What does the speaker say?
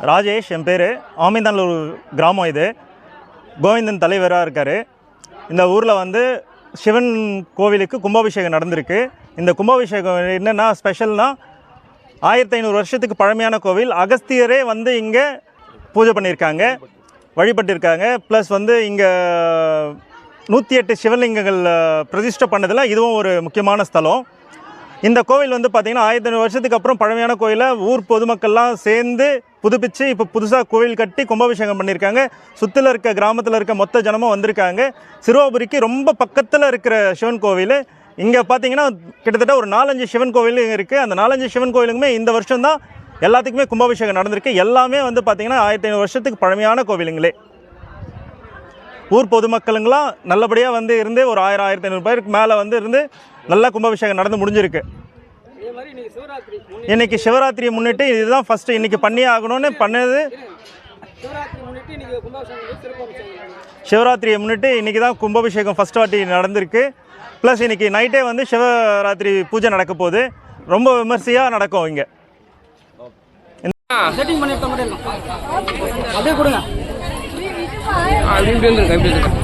ராஜேஷ் என் பேர். ஆமிந்தானூர் கிராமம். இது கோவிந்தன் தலைவராக இருக்கார். இந்த ஊரில் வந்து சிவன் கோவிலுக்கு கும்பாபிஷேகம் நடந்திருக்கு. இந்த கும்பாபிஷேகம் என்னென்னா ஸ்பெஷல்னால் 1500 வருஷத்துக்கு பழமையான கோவில். அகஸ்தியரே வந்து இங்கே பூஜை பண்ணியிருக்காங்க, வழிபட்டிருக்காங்க. ப்ளஸ் வந்து இங்கே 108 சிவலிங்கங்கள் பிரதிஷ்டை பண்ணதில் இதுவும் ஒரு முக்கியமான ஸ்தலம். இந்த கோவில் வந்து பார்த்திங்கன்னா 1500 வருஷத்துக்கு அப்புறம் பழமையான கோயிலை ஊர் பொதுமக்கள்லாம் சேர்ந்து புதுப்பிச்சு இப்போ புதுசாக கோவில் கட்டி கும்பாபிஷேகம் பண்ணியிருக்காங்க. சுற்றில் இருக்க கிராமத்தில் இருக்க மொத்த ஜனமும் வந்திருக்காங்க. சிறுவாபுரிக்கு ரொம்ப பக்கத்தில் இருக்கிற சிவன் கோவில். இங்கே பார்த்திங்கன்னா கிட்டத்தட்ட ஒரு 4-5 சிவன் கோவில் இருக்குது. அந்த 4-5 சிவன் கோவிலுக்குமே இந்த வருஷம் தான் எல்லாத்துக்குமே கும்பாபிஷேகம் நடந்திருக்கு. எல்லாமே வந்து பார்த்திங்கன்னா 1500 வருஷத்துக்கு பழமையான கோவிலுங்களே. ஊர் பொதுமக்களுங்களாம் நல்லபடியாக வந்து இருந்து ஒரு 1000-1500 பேருக்கு மேலே வந்து இருந்து நல்லா கும்பாபிஷேகம் நடந்து முடிஞ்சிருக்கு. இன்றைக்கி சிவராத்திரியை முன்னிட்டு இதுதான் ஃபஸ்ட்டு இன்றைக்கி பண்ணியே ஆகணும்னு பண்ணது. சிவராத்திரியை முன்னிட்டு இன்றைக்கி தான் கும்பாபிஷேகம் ஃபஸ்ட் வாட்டி நடந்திருக்கு. ப்ளஸ் இன்றைக்கி நைட்டே வந்து சிவராத்திரி பூஜை நடக்க போகுது. ரொம்ப விமர்சையாக நடக்கும் இங்கே. செட்டிங் பண்ணி எடுத்த மாதிரி இருக்கும். அப்படியே கொடுங்க. இப்படி வந்துருங்க, இப்படி வந்துருங்க.